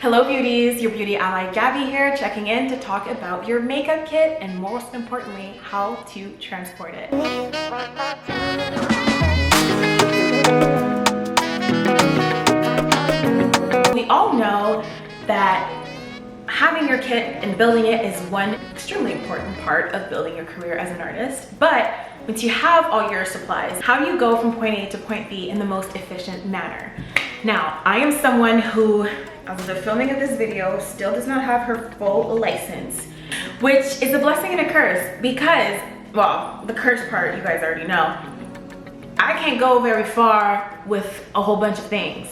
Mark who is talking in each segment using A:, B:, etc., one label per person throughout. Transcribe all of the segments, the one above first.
A: Hello beauties, your beauty ally Gabbie here, checking in to talk about your makeup kit and most importantly, how to transport it. We all know that having your kit and building it is one extremely important part of building your career as an artist, but once you have all your supplies, how do you go from point A to point B in the most efficient manner? Now, I am someone who, as of the filming of this video, still does not have her full license, which is a blessing and a curse because, well, the curse part you guys already know. I can't go very far with a whole bunch of things.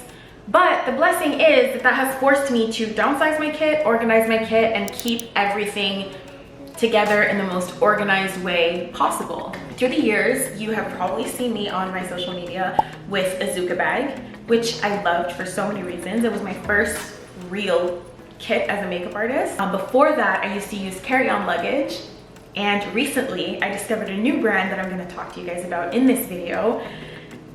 A: But the blessing is that has forced me to downsize my kit, organize my kit, and keep everything together in the most organized way possible. Through the years, you have probably seen me on my social media with a Zuca bag, which I loved for so many reasons. It was my first real kit as a makeup artist. Before that, I used to use carry-on luggage. And recently, I discovered a new brand that I'm gonna talk to you guys about in this video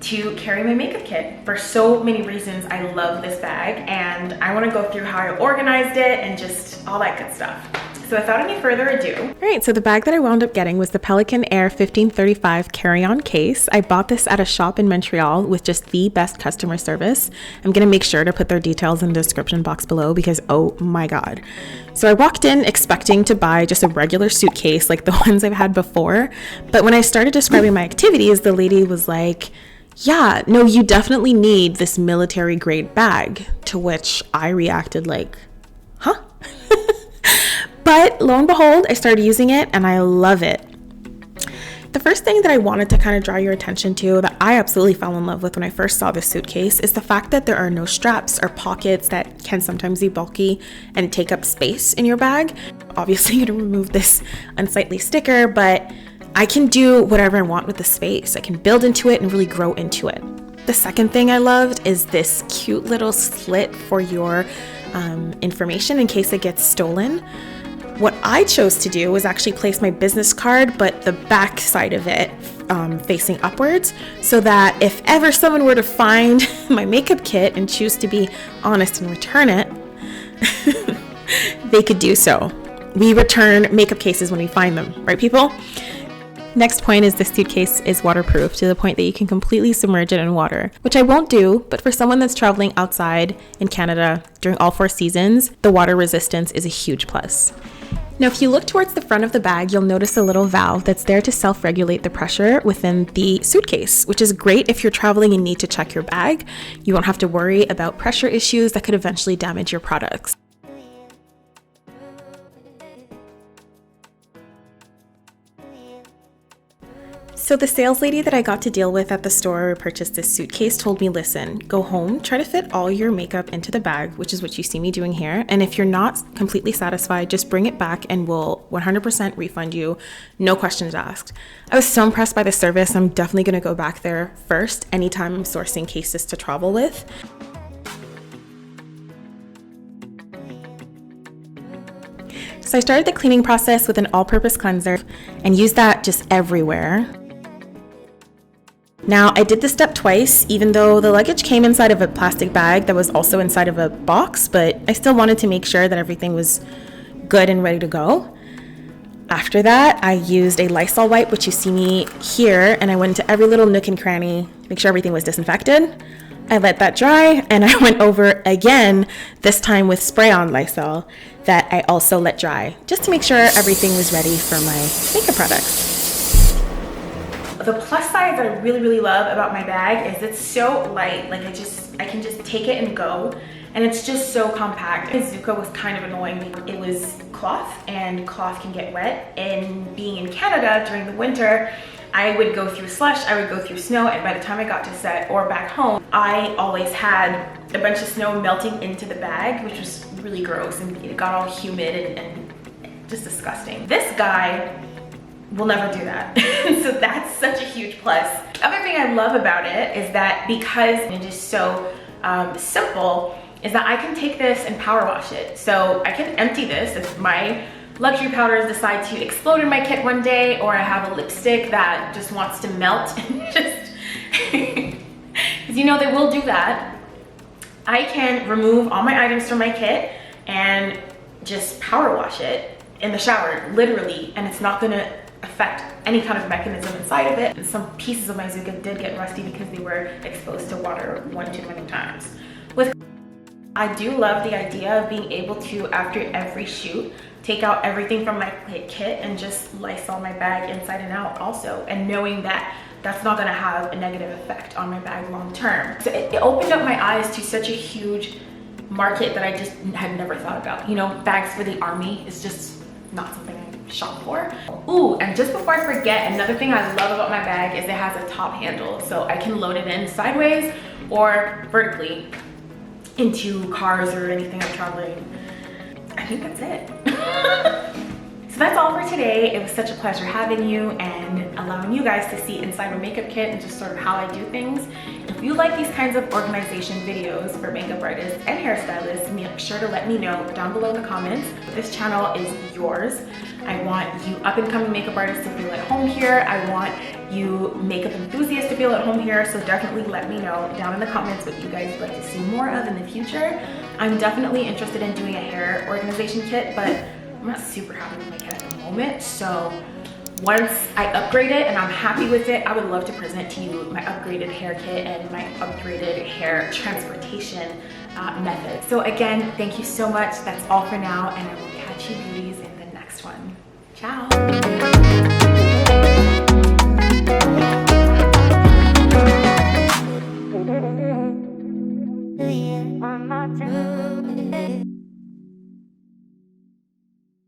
A: to carry my makeup kit. For so many reasons, I love this bag and I wanna go through how I organized it and just all that good stuff. So without any further ado.
B: All right, so the bag that I wound up getting was the Pelican Air 1535 carry-on case. I bought this at a shop in Montreal with just the best customer service. I'm gonna make sure to put their details in the description box below because oh my God. So I walked in expecting to buy just a regular suitcase like the ones I've had before. But when I started describing my activities, the lady was like, yeah, no, you definitely need this military grade bag. To which I reacted like, huh? But lo and behold, I started using it and I love it. The first thing that I wanted to kind of draw your attention to that I absolutely fell in love with when I first saw this suitcase is the fact that there are no straps or pockets that can sometimes be bulky and take up space in your bag. Obviously, you're gonna remove this unsightly sticker, but I can do whatever I want with the space. I can build into it and really grow into it. The second thing I loved is this cute little slit for your information in case it gets stolen. What I chose to do was actually place my business card, but the back side of it facing upwards, so that if ever someone were to find my makeup kit and choose to be honest and return it, they could do so. We return makeup cases when we find them, right people? Next point is this suitcase is waterproof to the point that you can completely submerge it in water, which I won't do, but for someone that's traveling outside in Canada during all 4 seasons, the water resistance is a huge plus. Now, if you look towards the front of the bag, you'll notice a little valve that's there to self-regulate the pressure within the suitcase, which is great if you're traveling and need to check your bag. You won't have to worry about pressure issues that could eventually damage your products. So the sales lady that I got to deal with at the store where I purchased this suitcase told me, listen, go home, try to fit all your makeup into the bag, which is what you see me doing here. And if you're not completely satisfied, just bring it back and we'll 100% refund you. No questions asked. I was so impressed by the service. I'm definitely going to go back there first anytime I'm sourcing cases to travel with. So I started the cleaning process with an all-purpose cleanser and used that just everywhere. Now, I did this step twice, even though the luggage came inside of a plastic bag that was also inside of a box, but I still wanted to make sure that everything was good and ready to go. After that, I used a Lysol wipe, which you see me here, and I went into every little nook and cranny to make sure everything was disinfected. I let that dry, and I went over again, this time with spray-on Lysol that I also let dry, just to make sure everything was ready for my makeup products.
A: The plus side that I really love about my bag is it's so light. Like I can just take it and go, and it's just so compact. Zuca was kind of annoying. It was cloth, and cloth can get wet. And being in Canada during the winter, I would go through slush, I would go through snow, and by the time I got to set or back home, I always had a bunch of snow melting into the bag, which was really gross, and it got all humid and just disgusting. This guy will never do that. So that's such a huge plus. The other thing I love about it is that because it is so simple, is that I can take this and power wash it. So I can empty this if my luxury powders decide to explode in my kit one day, or I have a lipstick that just wants to melt and just, because you know they will do that. I can remove all my items from my kit and just power wash it in the shower, literally, and it's not gonna affect any kind of mechanism inside of it. And some pieces of my Zuca did get rusty because they were exposed to water one too many times. I do love the idea of being able to, after every shoot, take out everything from my kit and just Lysol my bag inside and out also, and knowing that that's not gonna have a negative effect on my bag long term. So it opened up my eyes to such a huge market that I just had never thought about. You know, bags for the army is just not something I shop for. Ooh, and just before I forget, another thing I love about my bag is it has a top handle, so I can load it in sideways or vertically into cars or anything I'm traveling. I think that's it. So that's all for today. It was such a pleasure having you and allowing you guys to see inside my makeup kit and just sort of how I do things. If you like these kinds of organization videos for makeup artists and hairstylists, make sure to let me know down below in the comments. This channel is yours. I want you up and coming makeup artists to feel at home here. I want you makeup enthusiasts to feel at home here. So definitely let me know down in the comments what you guys would like to see more of in the future. I'm definitely interested in doing a hair organization kit, but I'm not super happy with my kit at the moment. So once I upgrade it and I'm happy with it, I would love to present to you my upgraded hair kit and my upgraded hair transportation method. So again, thank you so much. That's all for now, and I will catch you beauties in the next one. Ciao.